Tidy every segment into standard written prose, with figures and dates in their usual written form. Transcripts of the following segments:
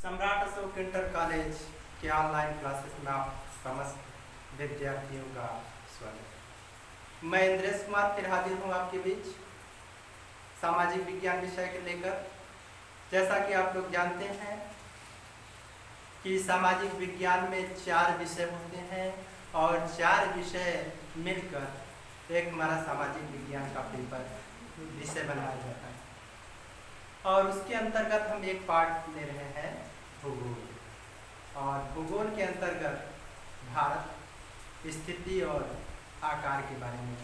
सम्राट Ashok inter college के online classes में आप समस्त विद्यार्थियों का स्वागत। मैं इंद्रेश कुमार फिर हाजिर हूँ आपके बीच सामाजिक विज्ञान विषय के लेकर। जैसा कि आप लोग जानते हैं कि सामाजिक विज्ञान में 4 विषय होते हैं और 4 विषय मिलकर एक हमारा सामाजिक विज्ञान का पेपर विषय बनाया जाता है और उसके अंतर्गत हम एक पार्ट ले रहे हैं भूगोल। और भूगोल के अंतर्गत भारत स्थिति और आकार के बारे में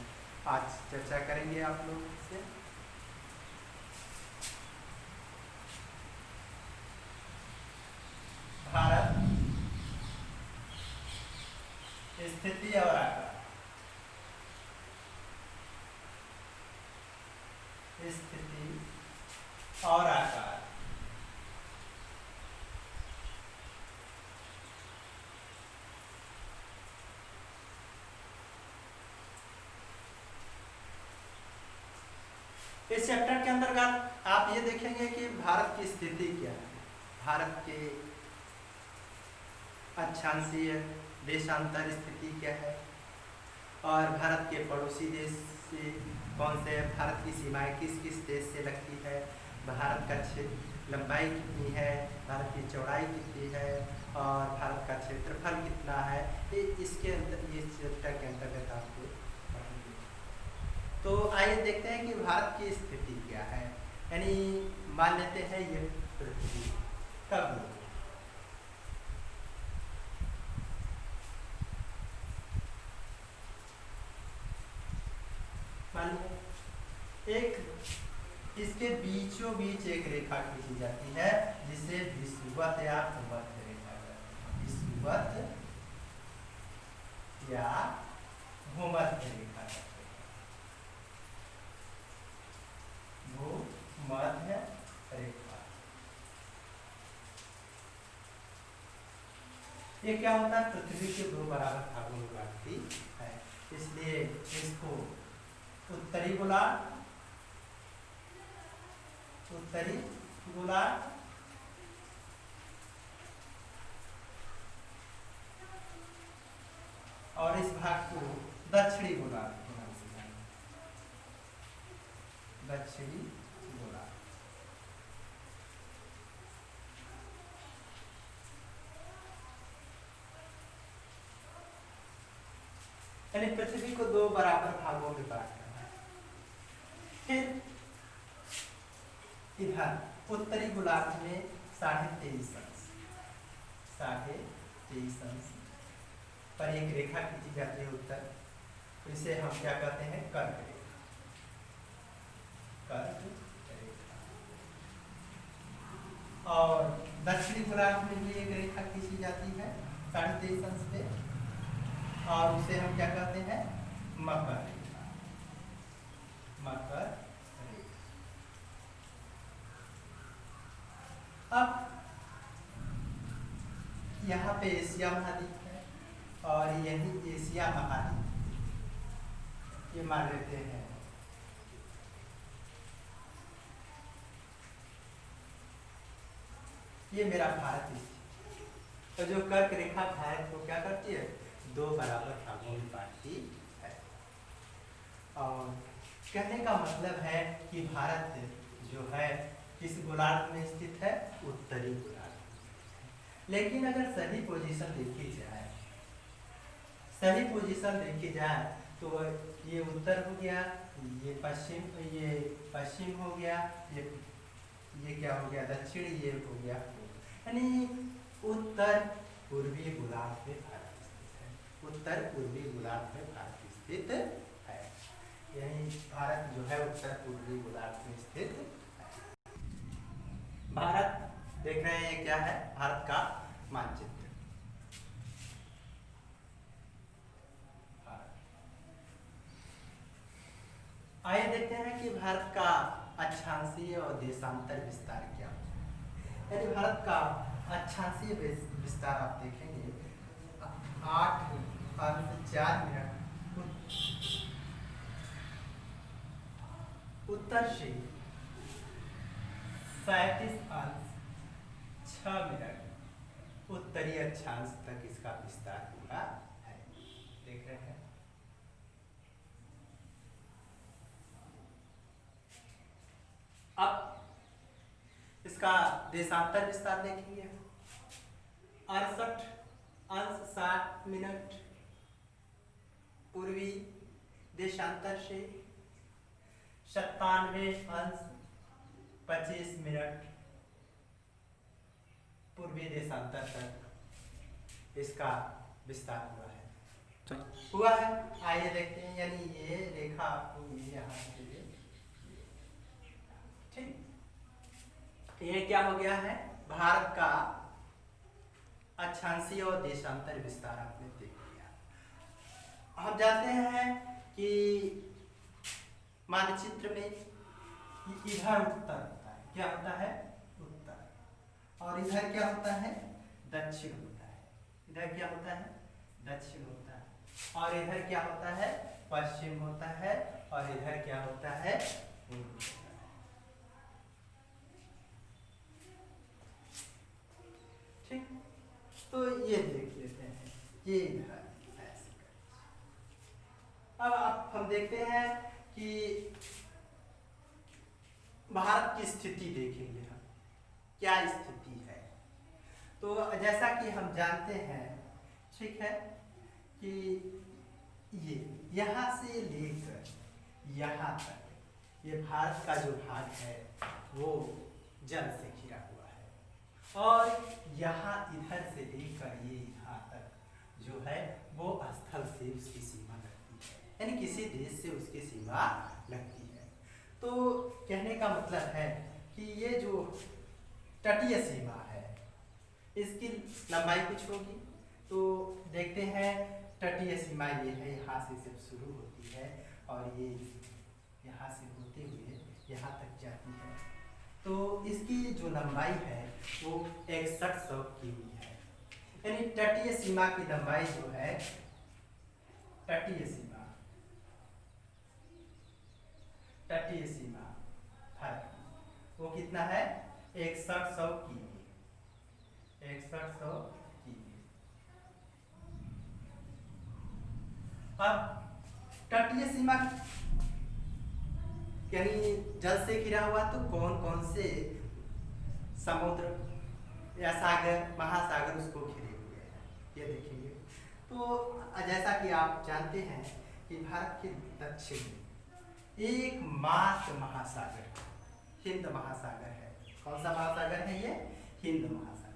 आज चर्चा करेंगे आप लोग से। भारत स्थिति और आकार। स्थिति और आकार इस चैप्टर के अंतर्गत आप ये देखेंगे कि भारत की स्थिति क्या है, भारत के अक्षांशीय देशांतर स्थिति क्या है और भारत के पड़ोसी देश से कौन से, भारत की सीमाएं किस किस देश से लगती है, भारत का क्षेत्र लंबाई कितनी है, भारत की चौड़ाई कितनी है और भारत का क्षेत्रफल कितना है, इसके अंदर ये चैप्टर के अंतर्गत आपको पढ़ेंगे। तो आइए देखते हैं कि भारत की स्थिति क्या है। यानी मान लेते हैं ये पृथ्वी कब मान एक इसके बीचों बीच एक रेखा खींची जाती है जिसे विषुवत या भूमध्य रेखा कहते हैं। विषुवत या भूमध्य रेखा कहते हैं। भूमध्य रेखा ये क्या होता है, पृथ्वी के 2 बराबर भागों में बांटती है, इसलिए इसको उत्तरी गोलार्ध, उत्तरी गोलार्ध और इस भाग को दक्षिणी गोलार्ध के नाम से जाना, दक्षिणी गोलार्ध। यानी पृथ्वी को 2 बराबर भागों में बांटा है। फिर इधर उत्तरी गोलार्ध में 23.5 अंश, 23.5 अंश पर एक रेखा खींची जाती है उत्तर, तो इसे हम क्या कहते हैं, कर्क रेखा। कर्क रेखा। और दक्षिणी गोलार्ध में भी एक रेखा खींची जाती है 23.5 अंश पे और उसे हम क्या कहते हैं, मकर रेखा। मकर अब यहाँ पे एशिया महाद्वीप है और यही एशिया महाद्वीप ये मान लेते हैं। ये मेरा भारत है। तो जो कर्क रेखा भारत को क्या करती है, 2 बराबर भागों में बांटती है। और कहने का मतलब है कि भारत जो है किस गोलार्ध में स्थित है, उत्तरी गोलार्ध। लेकिन अगर सही पोजीशन देखी जाए, सही पोजीशन देखी जाए तो ये उत्तर हो गया, ये पश्चिम हो गया, ये क्या हो गया, दक्षिण, ये हो गया। यानी उत्तर पूर्वी गोलार्ध में भारत स्थित है, उत्तर पूर्वी गोलार्ध में भारत स्थित है। यही भारत जो है उत्तर पूर्वी गोलार्ध में स्थित है। भारत देख रहे हैं, ये क्या है, भारत का मानचित्र। आइए देखते हैं कि भारत का अक्षांशीय और देशांतर विस्तार क्या है। यानी भारत का अक्षांशीय विस्तार आप देखेंगे 8.4 उत्तर से 37 अंश 6 मिनट उत्तरी अक्षांश तक इसका विस्तार हुआ है। देख रहे हैं। अब इसका देशांतर विस्तार देखेंगे। 68°60' पूर्वी देशांतर से 97°25' पूर्वी देशांतर तक इसका विस्तार हुआ है। आइए देखते हैं। यानी ये रेखा आपको यहाँ से ठीक, ये क्या हो गया है, भारत का अक्षांशीय और देशांतर विस्तार आपने देख लिया। हम जानते हैं कि मानचित्र में इधर उत्तर होता है। क्या होता है? उत्तर। और इधर क्या होता है? दक्षिण होता है। इधर क्या होता है? दक्षिण होता है। और इधर क्या होता है? पश्चिम होता है। और इधर क्या होता है? पूर्व होता है। ठीक, तो ये देख लेते हैं। ये इधर ऐसे कर। अब हम देखते हैं कि भारत की स्थिति देखेंगे हम, क्या स्थिति है। तो जैसा कि हम जानते हैं, ठीक है, कि ये यहाँ से लेकर यहाँ तक ये भारत का जो भाग है वो जल से घिरा हुआ है। और यहाँ इधर से लेकर ये यहाँ तक जो है वो स्थल से उसकी सीमा लगती है, यानी किसी देश से उसकी सीमा लगती है। तो कहने का मतलब है कि ये जो तटीय सीमा है इसकी लंबाई कुछ होगी। तो देखते हैं, तटीय सीमा ये है, यहाँ से जब शुरू होती है और ये यहाँ से होते हुए यहाँ तक जाती है। तो इसकी जो लंबाई है वो 6100 किमी है। यानी तटीय सीमा की लंबाई जो है, तटीय सीमा भारत की वो कितना है? 6100 किमी। 6100 किमी। अब तटीय सीमा यानी जल से घिरा हुआ, तो कौन कौन से समुद्र या सागर, महासागर उसको घिरे हुए हैं, ये देखेंगे। तो जैसा कि आप जानते हैं कि भारत के दक्षिण में एकमात्र महासागर हिंद महासागर है। कौन सा महासागर है ये? हिंद महासागर।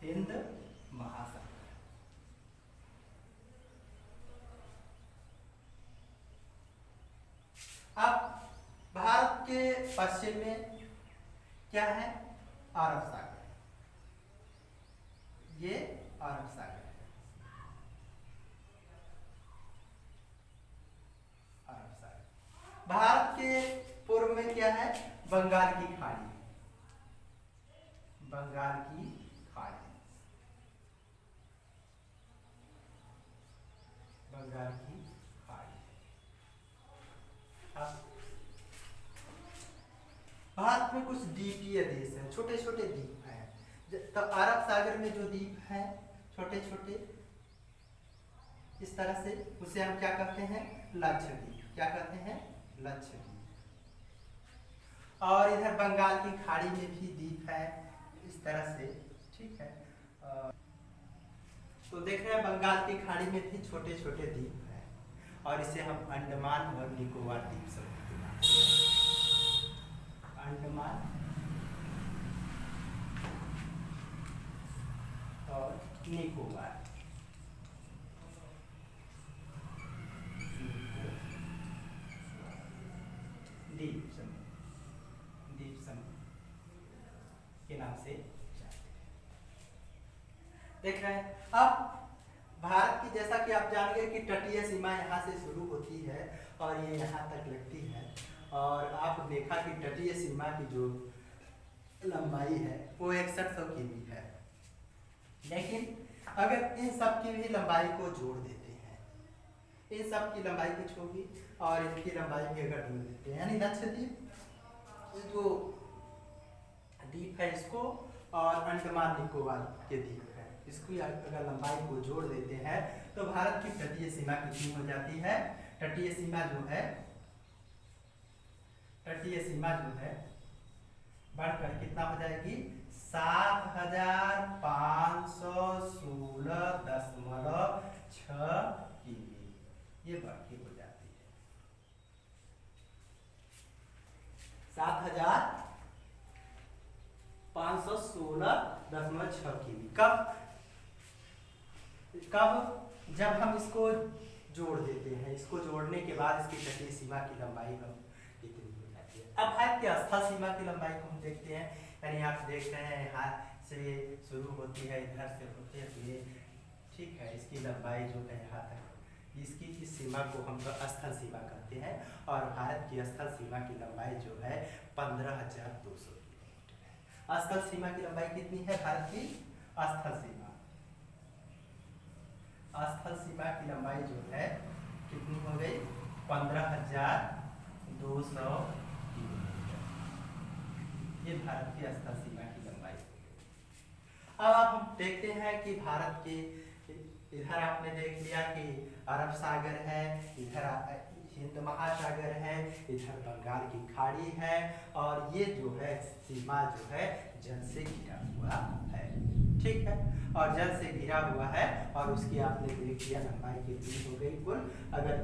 हिंद महासागर। अब भारत के पश्चिम में क्या है? अरब सागर। ये अरब सागर है। अरब सागर। भारत के पूर्व में क्या है? बंगाल की खाड़ी। बंगाल की खाड़ी। बंगाल की खाड़ी। अब भारत में कुछ द्वीपीय देश हैं, छोटे छोटे द्वीप हैं। तो अरब सागर में जो द्वीप हैं छोटे छोटे इस तरह से, उसे हम क्या कहते हैं? लक्षद्वीप। क्या कहते हैं? लक्षद्वीप। और इधर बंगाल की खाड़ी में भी द्वीप है इस तरह से, ठीक है। तो देख रहे हैं बंगाल की खाड़ी में भी छोटे छोटे द्वीप हैं और इसे हम अंडमान और निकोबार द्वीप समूह के नाम से, अंडमान और निकोबार द्वीप समूह के नाम से देख रहे हैं। अब भारत की, जैसा कि आप जान गए कि तटीय सीमा यहाँ से शुरू होती है और ये यहाँ तक लगती है। और आप देखा कि तटीय सीमा की जो लंबाई है वो 6100 किमी है। लेकिन अगर इन सब की भी लंबाई को जोड़ देते हैं, इन सब की लंबाई कुछ होगी और इनकी लंबाई भी अगर जोड़ देते हैं, यानी लक्षद्वीप जो द्वीप है इसको, और अंडमान निकोबार के द्वीप है इसको। अगर लंबाई को जोड़ देते हैं तो भारत की तटीय सीमा कितनी हो जाती है? तटीय सीमा जो है, तटीय सीमा जो है बढ़कर कितना हो जाएगी? 7516.6 किमी, ये बढ़ के हो जाती है 7516.6 किमी। कब जब हम इसको जोड़ देते हैं, इसको जोड़ने के बाद इसकी तटीय सीमा की लंबाई हम कितनी हो जाती है। अब भारत की स्थल सीमा की लंबाई को हम देखते हैं, यानी आप देख रहे हैं यहाँ से शुरू होती है, इधर से होते हुए, ठीक है, इसकी लंबाई जो है यहाँ तक, इसकी इस सीमा को हम स्थल सीमा कहते हैं। और भारत की स्थल सीमा की लंबाई जो है 15,200 किलोमीटर है। स्थल सीमा की लंबाई कितनी है भारत की? स्थल सीमा की लंबाई जो है कितनी हो गई? 15,200 किलोमीटर, ये भारत की स्थल सीमा की लंबाई हो गई। अब आप हम देखते हैं कि भारत के इधर आपने देख लिया कि अरब सागर है, इधर हिंद महासागर है, इधर बंगाल की खाड़ी है, और ये जो है सीमा जो है जल से घिरा हुआ है, ठीक है, और जल से घिरा हुआ है, और उसकी आपने देख लिया लंबाई कितनी हो गई कुल। अगर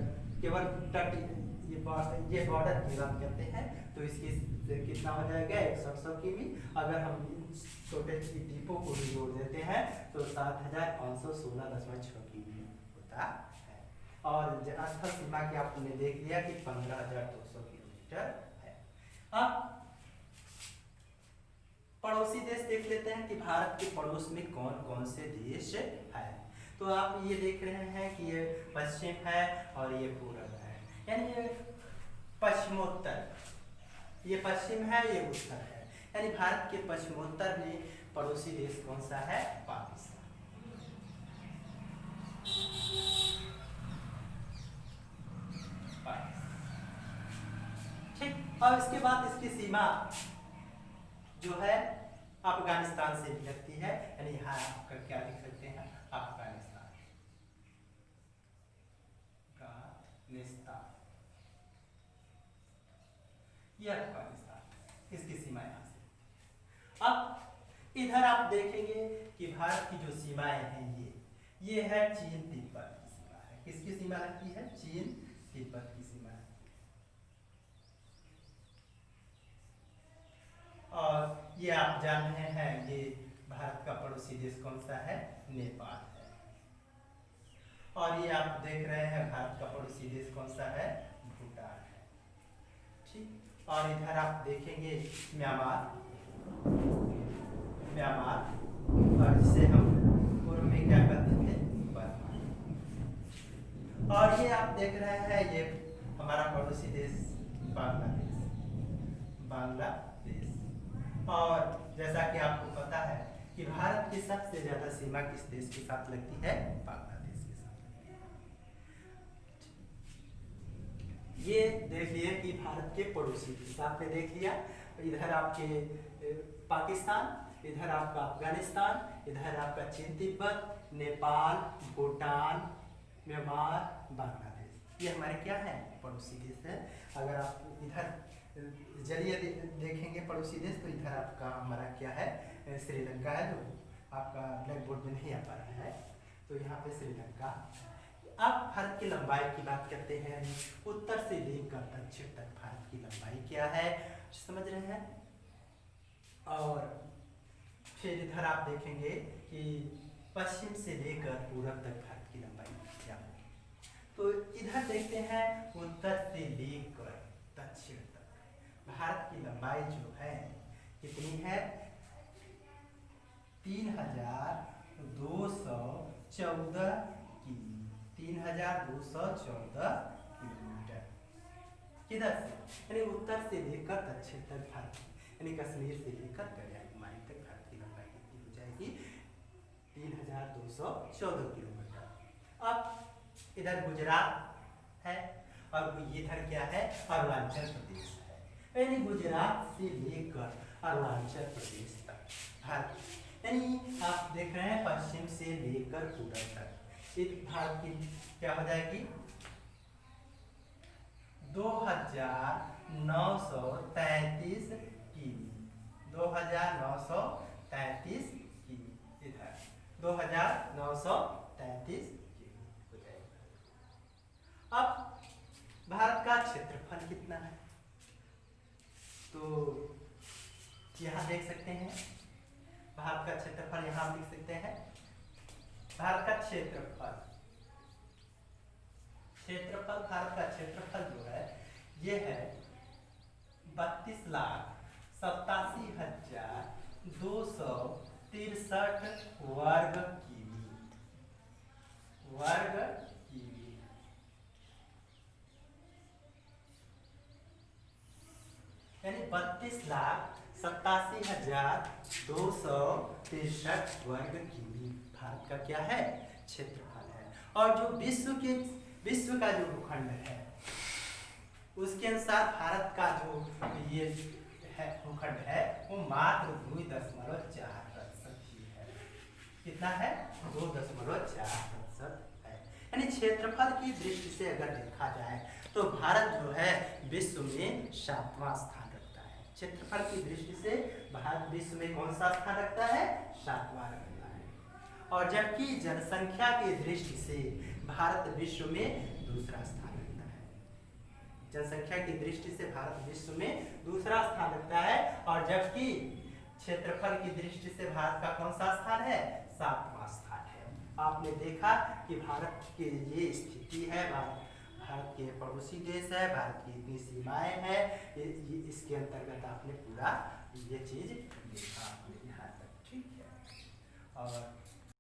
केवल तट ये बॉर्डर की बात करते हैं तो इसकी कितना हो जाएगा? 100 किमी। अगर हम छोटे द्वीपों को भी जोड़ देते हैं तो 7516.6 किमी होता है। और स्थल सीमा की आपने देख लिया कि 15,200 किलोमीटर है। अब पड़ोसी देश देख लेते हैं कि भारत के पड़ोस में कौन कौन से देश है। तो आप ये देख रहे हैं कि ये पश्चिम है और ये पूरब है, यानी ये पश्चिमोत्तर, ये पश्चिम है, ये उत्तर है, यानी भारत के पश्चिमोत्तर में पड़ोसी देश कौन सा है? पाकिस्तान। ठीक, और इसके बाद इसकी सीमा जो है अफगानिस्तान से भी लगती है, यानी यहाँ आपका क्या लिख सकते हैं? अफगानिस्तान, ये अफगानिस्तान, इसकी सीमा यहाँ से। अब इधर आप देखेंगे कि भारत की जो सीमाएं हैं, ये है चीन तिब्बत की सीमा है। किसकी सीमा लगती है? चीन तिब्बत की सीमा है। और ये आप जान रहे हैं कि भारत का पड़ोसी देश कौन सा है? नेपाल है। और ये आप देख रहे हैं भारत का पड़ोसी देश कौन सा है? भूटान है, ठीक। और इधर आप देखेंगे म्यांमार, और जिसे हम पूर्व में क्या कहते थे? बर्मा। और ये आप देख रहे हैं ये हमारा पड़ोसी देश बांग्लादेश। और जैसा कि आपको पता है कि भारत की सबसे ज्यादा सीमा किस देश के साथ लगती है? बांग्लादेश के साथ। ये देख लिया कि भारत के पड़ोसी देश आपने देख लिया। इधर आपके पाकिस्तान, इधर आपका अफगानिस्तान, इधर आपका चीन तिब्बत, नेपाल, भूटान, म्यांमार, बांग्लादेश, ये हमारे क्या है? पड़ोसी देश है। अगर आप इधर जलिए देखेंगे पड़ोसी देश, तो इधर आपका हमारा क्या है? श्रीलंका है, जो आपका ब्लैक बोर्ड में नहीं आ पा रहा है, तो यहाँ पे श्रीलंका। अब भारत की लंबाई की बात करते हैं, उत्तर से लेकर दक्षिण तक भारत की लंबाई क्या है, समझ रहे हैं। और फिर इधर आप देखेंगे कि पश्चिम से लेकर पूरब तक भारत की लंबाई क्या होगी। तो इधर देखते हैं उत्तर से लेकर दक्षिण तक भारत की लंबाई जो है कितनी है? 3,214 किमी, 3,214 किलोमीटर। किधर से? यानी उत्तर से लेकर दक्षिण तक भारत, यानी कश्मीर से लेकर कन्याकुमारी तक भारत की लंबाई कितनी हो जाएगी? 3,214 किलोमीटर। अब इधर गुजरात है, और इधर क्या है? अरुणाचल प्रदेश है। यानी गुजरात से लेकर अरुणाचल प्रदेश तक भारत, यानी आप देख रहे हैं पश्चिम से लेकर पूरब तक इस भारत की क्या हो जाएगी 2933 किमी, 2933 किमी, इधर 2933 किमी हो जाएगा। अब भारत का क्षेत्रफल कितना है, तो यहाँ देख सकते हैं भारत का क्षेत्रफल, यहाँ लिख सकते हैं भारत का क्षेत्रफल भारत का क्षेत्रफल जो है ये है 32,87,263 वर्ग किमी, यानी 32,87,263 वर्ग किमी भारत का क्या है क्षेत्रफल है। और जो विश्व का जो भूखंड है उसके अनुसार भारत का जो ये है भूखंड है वो मात्र 2.4% ही है। कितना है 2.4% है। यानी क्षेत्रफल की दृष्टि से अगर देखा जाए तो भारत जो है विश्व में 7वां स्थान रखता है। क्षेत्रफल की दृष्टि से भारत विश्व में कौन सा स्थान रखता है 7वां रखता है। और जबकि जनसंख्या की दृष्टि से भारत विश्व में दूसरा स्थान रखता है। जनसंख्या की दृष्टि से भारत विश्व में दूसरा स्थान रखता है और जबकि क्षेत्रफल की दृष्टि से भारत का कौन सा स्थान है 7वां स्थान है। आपने देखा कि भारत की ये स्थिति है, भारत के पड़ोसी देश है, भारत की इतनी सीमाएं हैं, इसके अंतर्गत आपने पूरा ये चीज देखा यहाँ तक, ठीक है। और